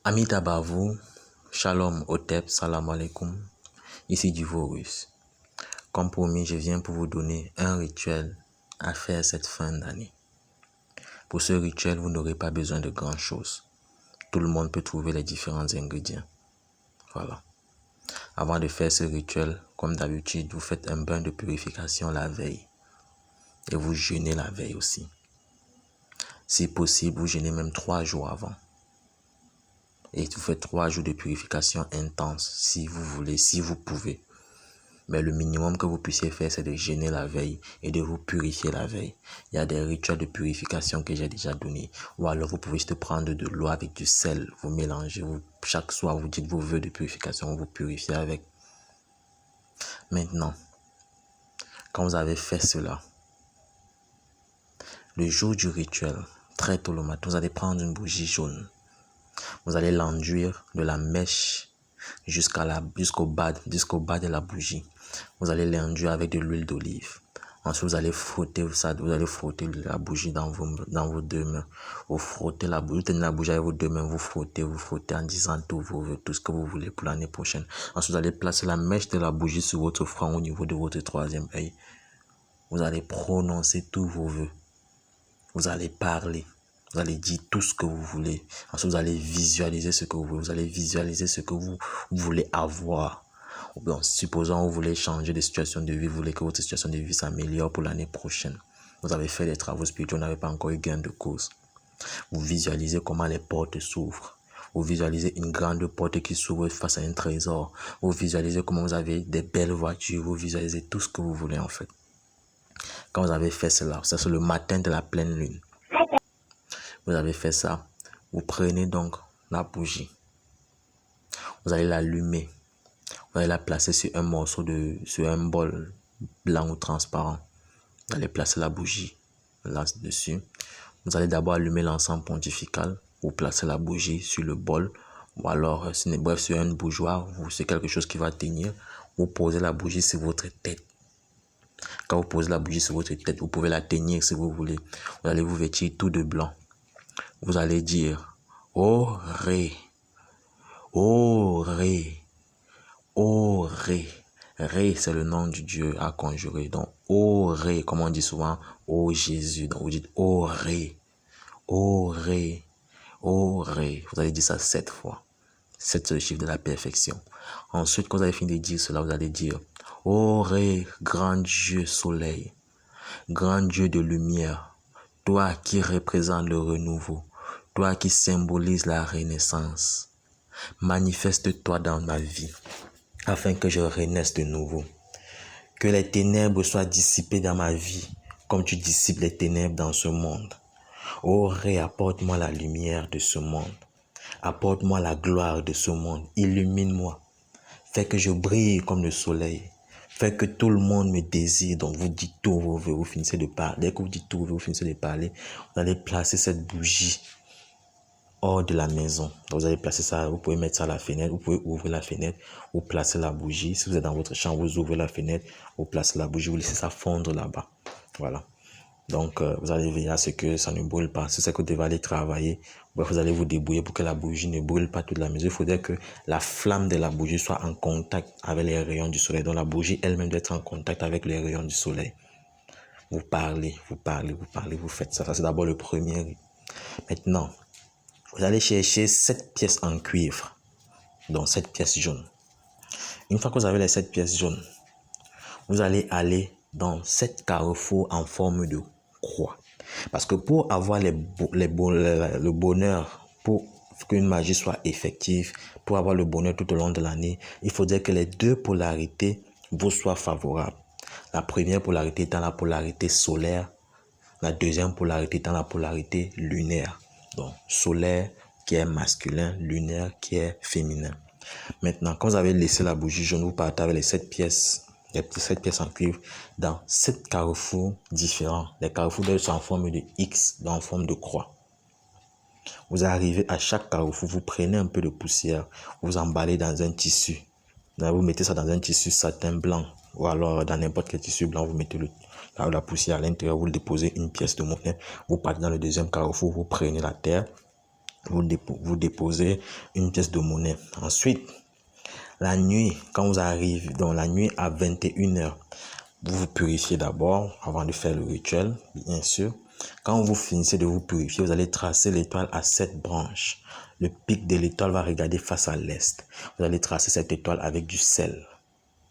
Ami Tabavu, Shalom Otep, Salam Alaikum, ici Divorus. Comme promis, je viens pour vous donner un rituel à faire cette fin d'année. Pour ce rituel, vous n'aurez pas besoin de grand chose. Tout le monde peut trouver les différents ingrédients. Voilà. Avant de faire ce rituel, comme d'habitude, vous faites un bain de purification la veille. Et vous jeûnez la veille aussi. Si possible, vous jeûnez même 3 jours avant. Et vous faites 3 jours de purification intense, si vous voulez, si vous pouvez. Mais le minimum que vous puissiez faire, c'est de jeûner la veille et de vous purifier la veille. Il y a des rituels de purification que j'ai déjà donnés. Ou alors vous pouvez juste prendre de l'eau avec du sel, vous mélangez. Chaque soir, vous dites vos vœux de purification, vous vous purifiez avec. Maintenant, quand vous avez fait cela, le jour du rituel, très tôt le matin, vous allez prendre une bougie jaune. Vous allez l'enduire de la mèche jusqu'au bas de la bougie. Vous allez l'enduire avec de l'huile d'olive. Ensuite, vous allez frotter ça, vous allez frotter la bougie dans vos 2 mains. Vous frottez la bougie, vous tenez la bougie avec vos 2 mains, vous frottez en disant tout ce que vous voulez pour l'année prochaine. Ensuite, vous allez placer la mèche de la bougie sur votre front au niveau de votre 3e œil. Vous allez prononcer tous vos vœux. Vous allez parler. Vous allez dire tout ce que vous voulez. Ensuite, vous allez visualiser ce que vous voulez. Vous allez visualiser ce que vous voulez avoir. Bon, supposons que vous voulez changer de situation de vie, vous voulez que votre situation de vie s'améliore pour l'année prochaine. Vous avez fait des travaux spirituels, vous n'avez pas encore eu gain de cause. Vous visualisez comment les portes s'ouvrent. Vous visualisez une grande porte qui s'ouvre face à un trésor. Vous visualisez comment vous avez des belles voitures. Vous visualisez tout ce que vous voulez en fait. Quand vous avez fait cela, ça c'est le matin de la pleine lune. Vous avez fait ça, vous prenez donc la bougie. Vous allez l'allumer. Vous allez la placer sur un bol blanc ou transparent. Vous allez placer la bougie là-dessus. Vous allez d'abord allumer l'encens pontifical. Vous placez la bougie sur le bol. Ou alors, sur une bougeoire, c'est quelque chose qui va tenir. Vous posez la bougie sur votre tête. Quand vous posez la bougie sur votre tête, vous pouvez la tenir si vous voulez. Vous allez vous vêtir tout de blanc. Vous allez dire oh ré, oh ré, oh ré. Ré, c'est le nom du Dieu à conjurer. Donc, oh ré, comme on dit souvent, oh Jésus. Donc, vous dites oh ré, oh ré, oh ré. Vous allez dire ça 7 fois. 7, c'est le chiffre de la perfection. Ensuite, quand vous avez fini de dire cela, vous allez dire oh ré, grand Dieu soleil, grand Dieu de lumière, toi qui représentes le renouveau, toi qui symbolises la renaissance, manifeste-toi dans ma vie, afin que je renaisse de nouveau. Que les ténèbres soient dissipées dans ma vie, comme tu dissipes les ténèbres dans ce monde. Oh Ré, apporte-moi la lumière de ce monde. Apporte-moi la gloire de ce monde. Illumine-moi. Fais que je brille comme le soleil. Fais que tout le monde me désire. Donc vous dites tous vos vœux, vous finissez de parler. Dès que vous dites tous vos vœux, vous finissez de parler, vous allez placer cette bougie hors de la maison. Donc vous allez placer ça, vous pouvez mettre ça à la fenêtre, vous pouvez ouvrir la fenêtre, vous placez la bougie. Si vous êtes dans votre chambre, vous ouvrez la fenêtre, vous placez la bougie, vous laissez ça fondre là-bas. Voilà. Donc vous allez veiller à ce que ça ne brûle pas. Si c'est que vous devez aller travailler, vous allez vous débrouiller pour que la bougie ne brûle pas toute la maison. Il faudrait que la flamme de la bougie soit en contact avec les rayons du soleil. Donc la bougie elle-même doit être en contact avec les rayons du soleil. Vous parlez, vous faites ça. Ça c'est d'abord le premier. Maintenant, vous allez chercher 7 pièces en cuivre, donc 7 pièces jaunes. Une fois que vous avez les 7 pièces jaunes, vous allez aller dans 7 carrefours en forme de croix. Parce que pour avoir le bonheur, pour qu'une magie soit effective, pour avoir le bonheur tout au long de l'année, il faudrait que les 2 polarités vous soient favorables. La première polarité étant la polarité solaire, la deuxième polarité étant la polarité lunaire. Donc, solaire qui est masculin, lunaire qui est féminin. Maintenant, quand vous avez laissé la bougie jaune, vous partez avec les 7 pièces en cuivre dans 7 carrefours différents. Les carrefours doivent être en forme de X, en forme de croix. Vous arrivez à chaque carrefour, vous prenez un peu de poussière, vous emballez dans un tissu. Là, vous mettez ça dans un tissu satin blanc ou alors dans n'importe quel tissu blanc, vous mettez la poussière à l'intérieur, vous déposez une pièce de monnaie, vous partez dans le deuxième carrefour, vous prenez la terre, vous déposez une pièce de monnaie. Ensuite, la nuit, quand vous arrivez, dans la nuit à 21h, vous vous purifiez d'abord avant de faire le rituel, bien sûr. Quand vous finissez de vous purifier, vous allez tracer l'étoile à 7 branches. Le pic de l'étoile va regarder face à l'est. Vous allez tracer cette étoile avec du sel.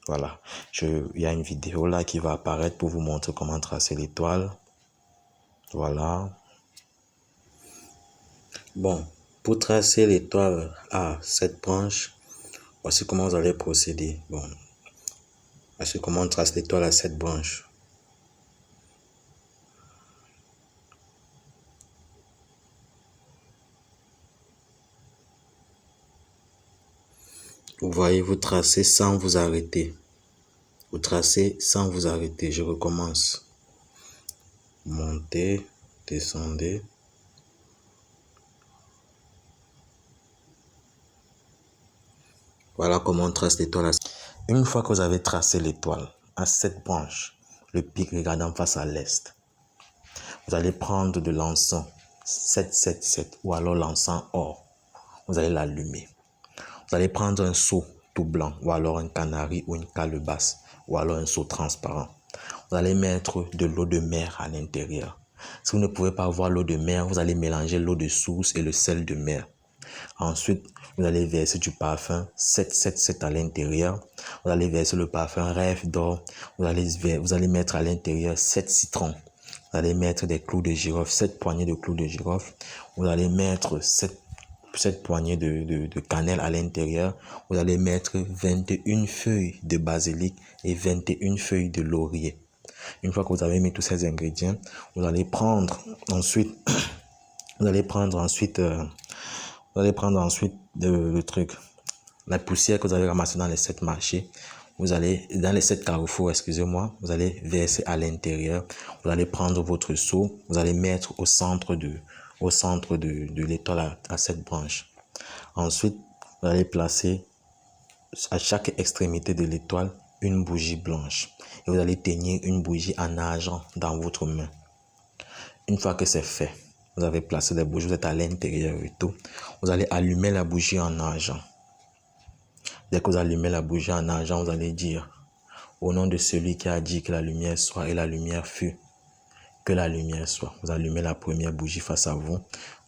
Voilà. Il y a une vidéo là qui va apparaître pour vous montrer comment tracer l'étoile. Voilà. Bon, pour tracer l'étoile à 7 branches, voici comment vous allez procéder. Bon, voici comment on trace l'étoile à 7 branches. Vous voyez, vous tracez sans vous arrêter. Vous tracez sans vous arrêter. Je recommence. Montez, descendez. Voilà comment on trace l'étoile. Une fois que vous avez tracé l'étoile à 7 branches, le pic regardant face à l'est, vous allez prendre de l'encens 777 ou alors l'encens or. Vous allez l'allumer. Vous allez prendre un seau tout blanc ou alors un canari ou une calebasse ou alors un seau transparent. Vous allez mettre de l'eau de mer à l'intérieur. Si vous ne pouvez pas avoir l'eau de mer, vous allez mélanger l'eau de source et le sel de mer. Ensuite, vous allez verser du parfum 777 à l'intérieur. Vous allez verser le parfum rêve d'or. Vous allez mettre à l'intérieur 7 citrons. Vous allez mettre des clous de girofle, 7 poignées de clous de girofle. Vous allez mettre 7 poignées de cannelle à l'intérieur. Vous allez mettre 21 feuilles de basilic et 21 feuilles de laurier. Une fois que vous avez mis tous ces ingrédients, vous allez prendre ensuite le truc, la poussière que vous avez ramassée dans les 7 marchés. Vous allez, dans les 7 carrefours, excusez-moi, vous allez verser à l'intérieur. Vous allez prendre votre seau, vous allez mettre au centre de l'étoile à 7 branches. Ensuite, vous allez placer à chaque extrémité de l'étoile une bougie blanche. Et vous allez teigner une bougie en argent dans votre main. Une fois que c'est fait, vous avez placé la bougie, vous êtes à l'intérieur et tout. Vous allez allumer la bougie en argent. Dès que vous allumez la bougie en argent, vous allez dire: au nom de celui qui a dit que la lumière soit et la lumière fut, que la lumière soit. Vous allumez la première bougie face à vous.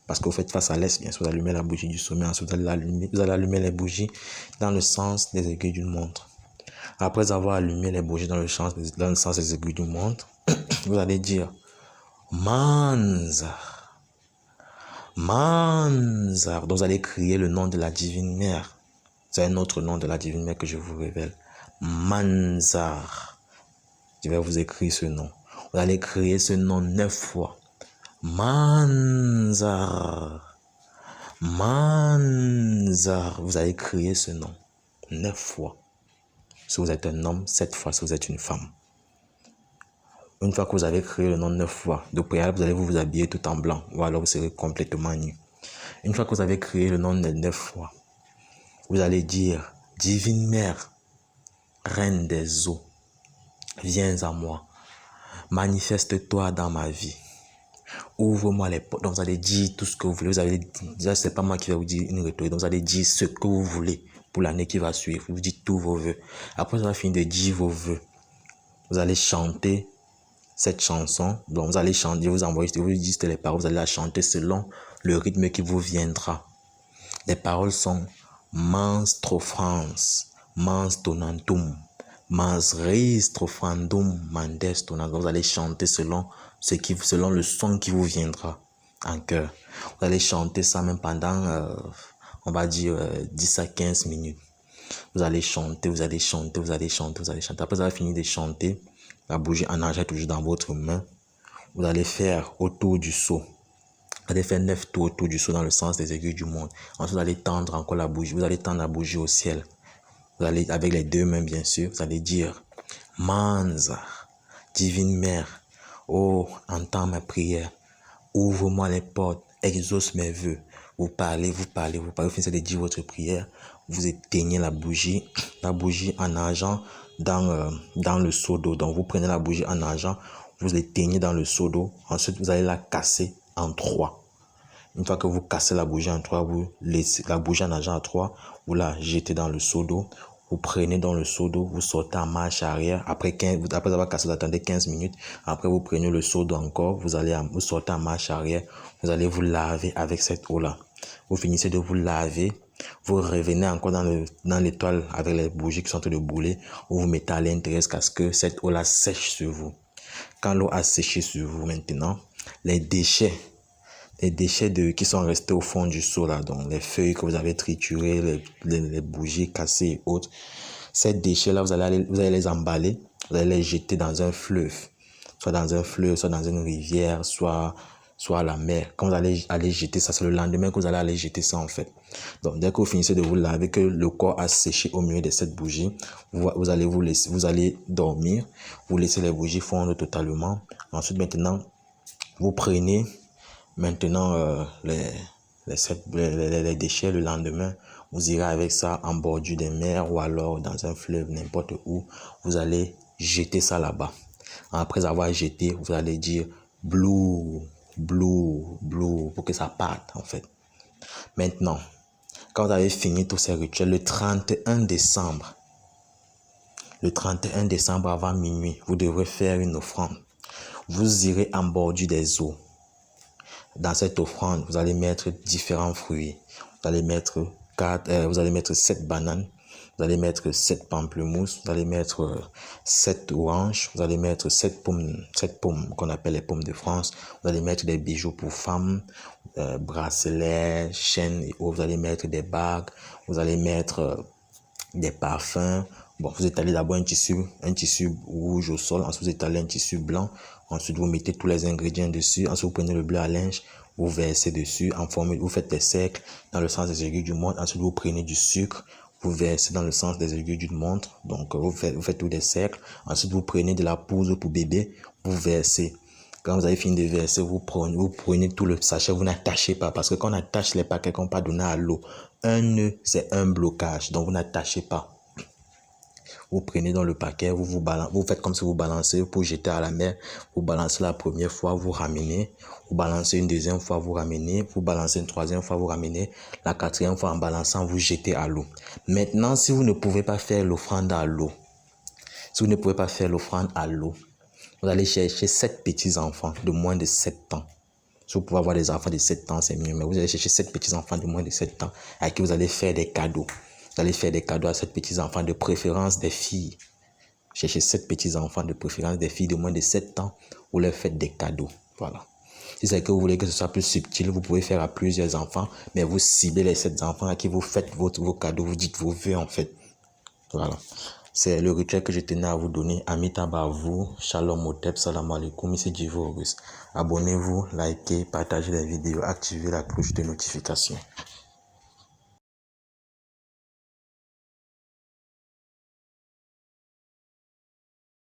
Parce que vous faites face à l'est, bien sûr, vous allumez la bougie du sommet. Ensuite, vous allez allumer les bougies dans le sens des aiguilles d'une montre. Après avoir allumé les bougies dans le sens des aiguilles d'une montre, vous allez dire: Manzar. Manzar. Donc vous allez crier le nom de la divine mère. C'est un autre nom de la divine mère que je vous révèle. Manzar. Je vais vous écrire ce nom. Vous allez crier ce nom 9 fois. Manzar. Manzar. Vous allez crier ce nom 9 fois. Si vous êtes un homme, 7 fois si vous êtes une femme. Une fois que vous avez crié le nom 9 fois, de préalable, vous allez vous habiller tout en blanc, ou alors vous serez complètement nu. Une fois que vous avez crié le nom 9 fois, vous allez dire: Divine Mère, Reine des eaux, viens à moi, manifeste-toi dans ma vie, ouvre-moi les portes. Donc vous allez dire tout ce que vous voulez. Vous allez dire, c'est pas moi qui vais vous dire une rhétorique. Donc vous allez dire ce que vous voulez pour l'année qui va suivre. Vous dites tous vos vœux. Après vous avez fini de dire vos vœux, vous allez chanter cette chanson. Donc vous allez chanter, vous dites les paroles, vous allez la chanter selon le rythme qui vous viendra. Les paroles sont: mans trofrans, mans tonantum, mans reis trofrandum, mandes tonantum. Vous allez chanter selon le son qui vous viendra en cœur. Vous allez chanter ça même pendant, on va dire, 10 à 15 minutes. Vous allez chanter, vous allez chanter, vous allez chanter, vous allez chanter. Après vous avez fini de chanter, la bougie en argent est toujours dans votre main. Vous allez faire autour du seau. Vous allez faire 9 tours autour du seau dans le sens des aiguilles du monde. Ensuite, vous allez tendre encore la bougie. Vous allez tendre la bougie au ciel. Vous allez, avec les deux mains, bien sûr, vous allez dire: Manza, divine mère, oh, entends ma prière. Ouvre-moi les portes, exauce mes vœux. Vous parlez, vous finissez de dire votre prière. Vous éteignez la bougie en argent dans le seau d'eau. Donc, vous prenez la bougie en argent, vous l'éteignez dans le seau d'eau. Ensuite, vous allez la casser en 3. Une fois que vous cassez la bougie en 3, vous laissez la bougie en argent à 3, vous la jetez dans le seau d'eau. Vous prenez dans le seau d'eau, vous sortez en marche arrière. Après avoir cassé, vous attendez 15 minutes. Après, vous prenez le seau d'eau encore. Vous sortez en marche arrière. Vous allez vous laver avec cette eau-là. Vous finissez de vous laver. Vous revenez encore dans l'étoile avec les bougies qui sont en train de brûler. Vous vous mettez à l'intérieur jusqu'à ce que cette eau-là sèche sur vous. Quand l'eau a séché sur vous maintenant, les déchets qui sont restés au fond du seau là, donc les feuilles que vous avez triturées, les bougies cassées et autres, ces déchets là, vous allez les emballer, vous allez les jeter dans un fleuve, soit dans une rivière, soit à la mer. Quand vous allez jeter ça, c'est le lendemain que vous allez aller jeter ça en fait. Donc dès que vous finissez de vous laver, que le corps a séché au milieu de cette bougie, vous allez dormir, vous laissez les bougies fondre totalement. Ensuite maintenant, vous prenez les déchets le lendemain, vous irez avec ça en bordure des mers ou alors dans un fleuve, n'importe où. Vous allez jeter ça là-bas. Après avoir jeté, vous allez dire blue, blue, blue pour que ça parte en fait. Maintenant, quand vous avez fini tous ces rituels, le 31 décembre avant minuit, vous devrez faire une offrande. Vous irez en bordure des eaux. Dans cette offrande, vous allez mettre différents fruits. Vous allez mettre 7 bananes, vous allez mettre 7 pamplemousses, vous allez mettre 7 oranges, vous allez mettre 7 pommes qu'on appelle les pommes de France. Vous allez mettre des bijoux pour femmes, bracelets, chaînes et autres. Vous allez mettre des bagues, vous allez mettre des parfums. Bon, vous étalez d'abord un tissu rouge au sol, ensuite vous étalez un tissu blanc, ensuite vous mettez tous les ingrédients dessus, ensuite vous prenez le bleu à linge, vous versez dessus vous faites des cercles dans le sens des aiguilles du montre, ensuite vous prenez du sucre, vous versez dans le sens des aiguilles d'une montre, donc vous faites tous des cercles, ensuite vous prenez de la poudre pour bébé, vous versez. Quand vous avez fini de verser, vous prenez tout le sachet, vous n'attachez pas, parce que quand on attache les paquets qu'on peut pas donner à l'eau, un nœud, c'est un blocage, donc vous n'attachez pas. Vous prenez dans le paquet, vous faites comme si vous balancez pour jeter à la mer. Vous balancez la première fois, vous ramenez. Vous balancez une deuxième fois, vous ramenez. Vous balancez une troisième fois, vous ramenez. La quatrième fois, en balançant, vous jetez à l'eau. Maintenant, si vous ne pouvez pas faire l'offrande à l'eau, vous allez chercher 7 petits-enfants de moins de 7 ans. Si vous pouvez avoir des enfants de 7 ans, c'est mieux. Mais vous allez chercher 7 petits-enfants de moins de 7 ans à qui vous allez faire des cadeaux. Vous allez faire des cadeaux à 7 petits-enfants, de préférence des filles. Cherchez 7 petits-enfants, de préférence des filles de moins de 7 ans. Vous leur faites des cadeaux. Voilà. Si c'est que vous voulez que ce soit plus subtil, vous pouvez faire à plusieurs enfants. Mais vous ciblez les 7 enfants à qui vous faites vos cadeaux. Vous dites vos vœux en fait. Voilà. C'est le rituel que je tenais à vous donner. Amitabha à vous. Shalom Otep. Salam alaikum. Ici Djivo Auguste. Abonnez-vous, likez, partagez les vidéos, activez la cloche de notification.